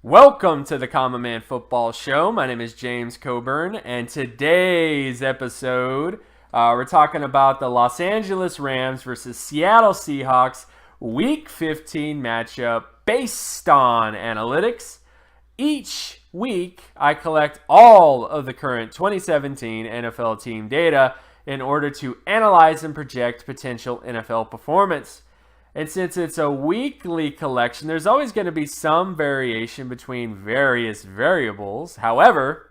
Welcome to the Common Man Football Show. My name is James Coburn, and today's episode, we're talking about the Los Angeles Rams versus Seattle Seahawks Week 15 matchup based on analytics. Each week, I collect all of the current 2017 NFL team data in order to analyze and project potential NFL performance. And since it's a weekly collection, there's always going to be some variation between various variables. However,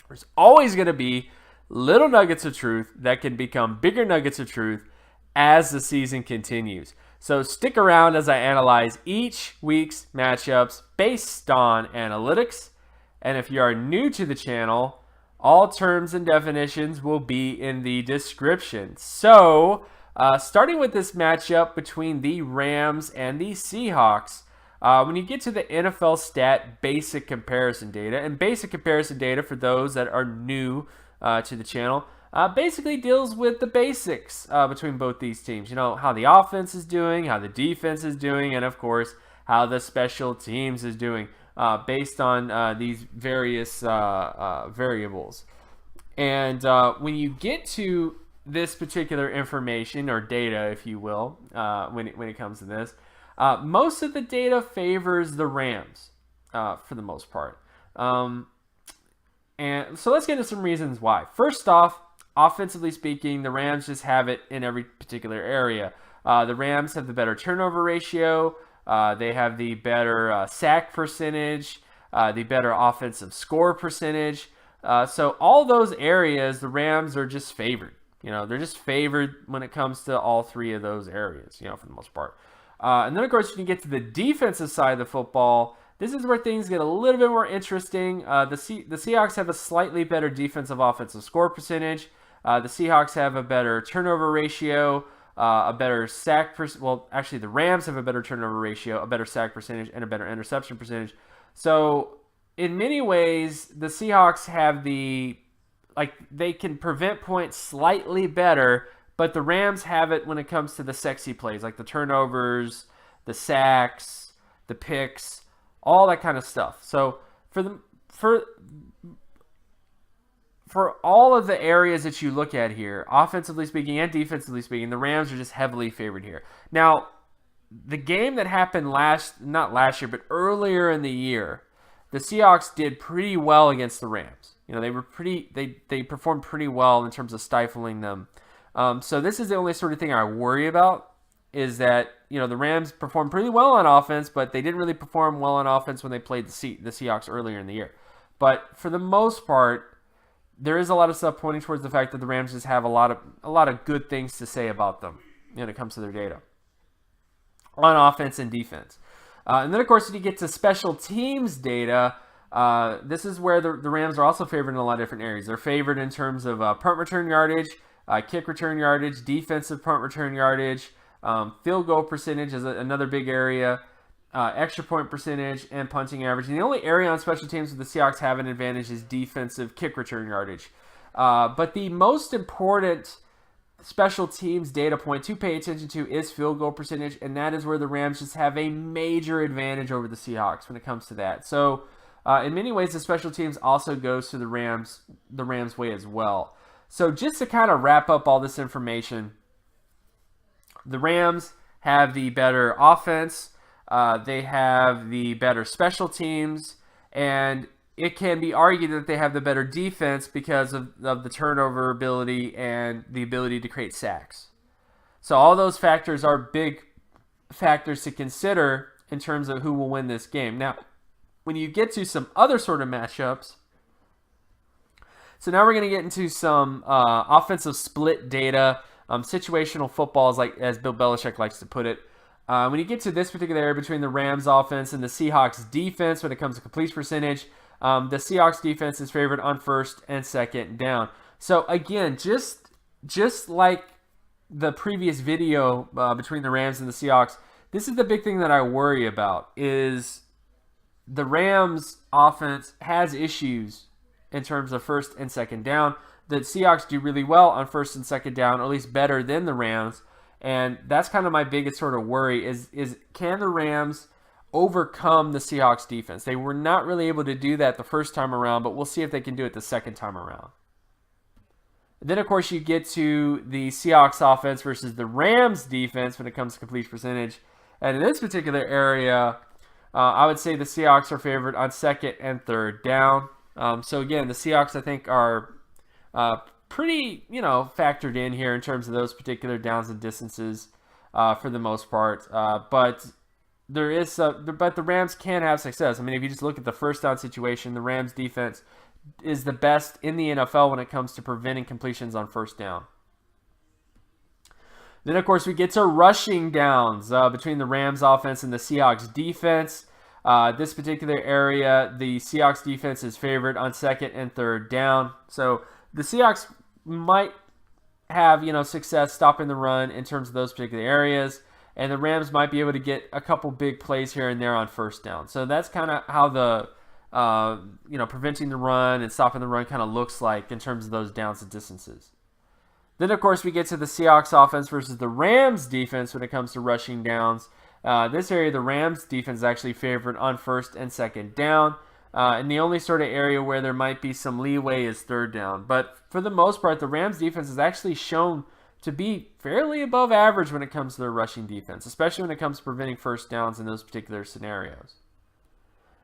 there's always going to be little nuggets of truth that can become bigger nuggets of truth as the season continues. So stick around as I analyze each week's matchups based on analytics. And if you are new to the channel, all terms and definitions will be in the description. So, starting with this matchup between the Rams and the Seahawks, when you get to the NFL stat basic comparison data, and basic comparison data for those that are new to the channel, basically deals with the basics between both these teams. You know, how the offense is doing, how the defense is doing, and of course, how the special teams is doing based on these various variables. And when you get to this particular information or data, if you will, when it comes to this, most of the data favors the Rams for the most part. And so let's get into some reasons why. First off, offensively speaking, the Rams just have it in every particular area. The Rams have the better turnover ratio. They have the better sack percentage, the better offensive score percentage. So all those areas, the Rams are just favored. You know, they're just favored when it comes to all three of those areas, you know, for the most part. And then, of course, you can get to the defensive side of the football. This is where things get a little bit more interesting. The Seahawks have a slightly better defensive offensive score percentage. The Seahawks have a better turnover ratio, a better sack percentage. Well, actually, the Rams have a better turnover ratio, a better sack percentage, and a better interception percentage. So, in many ways, the Seahawks have they can prevent points slightly better, but the Rams have it when it comes to the sexy plays, like the turnovers, the sacks, the picks, all that kind of stuff. So for all of the areas that you look at here, offensively speaking and defensively speaking, the Rams are just heavily favored here. Now, the game that happened not last year, but earlier in the year, the Seahawks did pretty well against the Rams. You know, they performed pretty well in terms of stifling them. So this is the only sort of thing I worry about, is that, you know, the Rams performed pretty well on offense, but they didn't really perform well on offense when they played the Seahawks earlier in the year. But for the most part, there is a lot of stuff pointing towards the fact that the Rams just have a lot of good things to say about them when it comes to their data on offense and defense. And then, of course, when you get to special teams data, this is where the Rams are also favored in a lot of different areas. They're favored in terms of punt return yardage, kick return yardage, defensive punt return yardage, field goal percentage is another big area, extra point percentage, and punting average. And the only area on special teams where the Seahawks have an advantage is defensive kick return yardage. But the most important special teams data point to pay attention to is field goal percentage, and that is where the Rams just have a major advantage over the Seahawks when it comes to that. So in many ways, the special teams also goes to the Rams way as well. So just to kind of wrap up all this information, the Rams have the better offense, they have the better special teams, and it can be argued that they have the better defense because of the turnover ability and the ability to create sacks. So all those factors are big factors to consider in terms of who will win this game. Now, when you get to some other sort of matchups, so now we're going to get into some offensive split data, situational football, as Bill Belichick likes to put it. When you get to this particular area between the Rams offense and the Seahawks defense when it comes to completion percentage, the Seahawks defense is favored on first and second down. So again, just like the previous video between the Rams and the Seahawks, this is the big thing that I worry about, is the Rams offense has issues in terms of first and second down. The Seahawks do really well on first and second down, or at least better than the Rams. And that's kind of my biggest sort of worry is can the Rams overcome the Seahawks defense. They were not really able to do that the first time around, but we'll see if they can do it the second time around. Then, of course, you get to the Seahawks offense versus the Rams defense when it comes to completion percentage. And in this particular area, I would say the Seahawks are favored on second and third down. So, again, the Seahawks, I think, are pretty, factored in here in terms of those particular downs and distances for the most part. But the Rams can have success. I mean, if you just look at the first down situation, the Rams defense is the best in the NFL when it comes to preventing completions on first down. Then, of course, we get to rushing downs between the Rams offense and the Seahawks defense. This particular area, the Seahawks defense is favored on second and third down. So the Seahawks might have, success stopping the run in terms of those particular areas. And the Rams might be able to get a couple big plays here and there on first down. So that's kind of how the preventing the run and stopping the run kind of looks like in terms of those downs and distances. Then, of course, we get to the Seahawks offense versus the Rams defense when it comes to rushing downs. This area, the Rams defense is actually favored on first and second down. And the only sort of area where there might be some leeway is third down. But for the most part, the Rams defense is actually shown to be fairly above average when it comes to their rushing defense, especially when it comes to preventing first downs in those particular scenarios.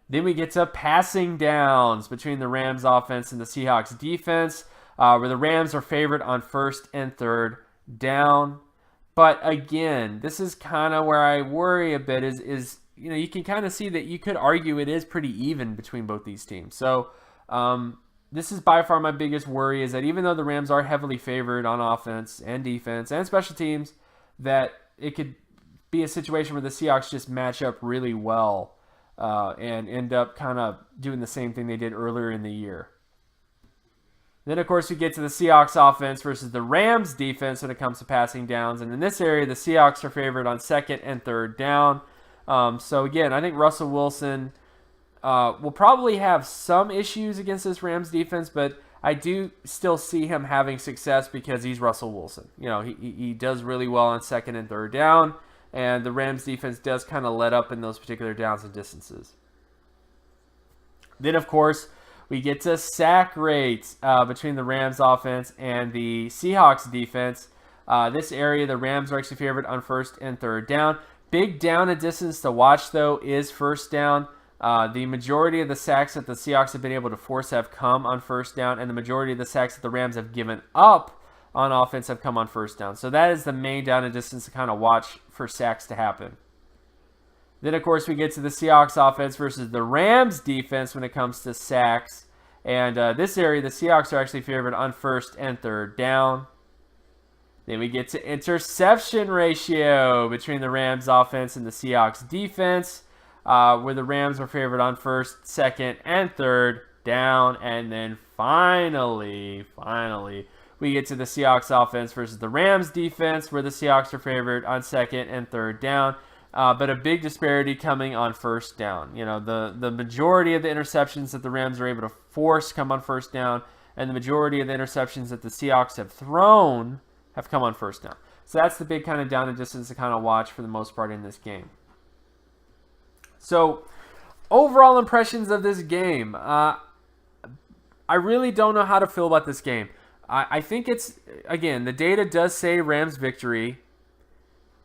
Then we get to passing downs between the Rams offense and the Seahawks defense, where the Rams are favored on first and third down. But again, this is kind of where I worry a bit is you can kind of see that you could argue it is pretty even between both these teams. So this is by far my biggest worry, is that even though the Rams are heavily favored on offense and defense and special teams, that it could be a situation where the Seahawks just match up really well and end up kind of doing the same thing they did earlier in the year. Then, of course, we get to the Seahawks offense versus the Rams defense when it comes to passing downs. And in this area, the Seahawks are favored on second and third down. So, again, I think Russell Wilson will probably have some issues against this Rams defense, but I do still see him having success because he's Russell Wilson. He does really well on second and third down, and the Rams defense does kind of let up in those particular downs and distances. Then, of course, we get to sack rates between the Rams offense and the Seahawks defense. This area, the Rams are actually favored on first and third down. Big down and distance to watch, though, is first down. The majority of the sacks that the Seahawks have been able to force have come on first down, and the majority of the sacks that the Rams have given up on offense have come on first down. So that is the main down and distance to kind of watch for sacks to happen. Then, of course, we get to the Seahawks offense versus the Rams defense when it comes to sacks. And this area, the Seahawks are actually favored on first and third down. Then we get to interception ratio between the Rams offense and the Seahawks defense, where the Rams are favored on first, second, and third down. And then finally, we get to the Seahawks offense versus the Rams defense, where the Seahawks are favored on second and third down. But a big disparity coming on first down. The majority of the interceptions that the Rams are able to force come on first down, and the majority of the interceptions that the Seahawks have thrown have come on first down. So that's the big kind of down and distance to kind of watch for the most part in this game. So overall impressions of this game. I really don't know how to feel about this game. I think it's, again, the data does say Rams victory,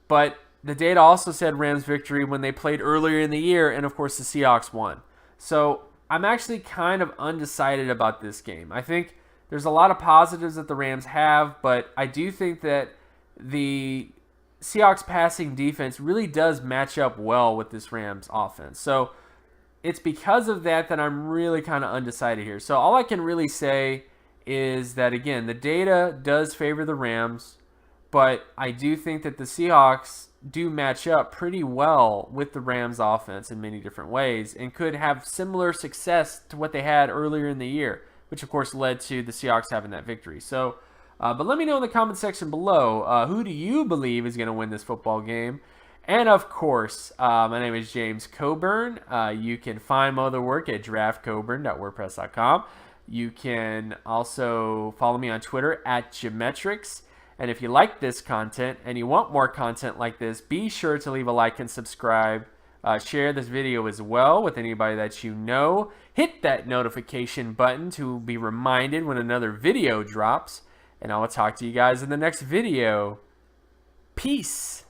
but the data also said Rams victory when they played earlier in the year, and of course the Seahawks won. So I'm actually kind of undecided about this game. I think there's a lot of positives that the Rams have, but I do think that the Seahawks passing defense really does match up well with this Rams offense. So it's because of that I'm really kind of undecided here. So all I can really say is that, again, the data does favor the Rams, but I do think that the Seahawks do match up pretty well with the Rams offense in many different ways and could have similar success to what they had earlier in the year, which of course led to the Seahawks having that victory. So, but let me know in the comment section below, who do you believe is going to win this football game? And of course, my name is James Coburn. You can find my other work at draftcoburn.wordpress.com. You can also follow me on Twitter at Geometrics. And if you like this content and you want more content like this, be sure to leave a like and subscribe Share this video as well with anybody that you know. Hit that notification button to be reminded when another video drops. And I will talk to you guys in the next video. Peace.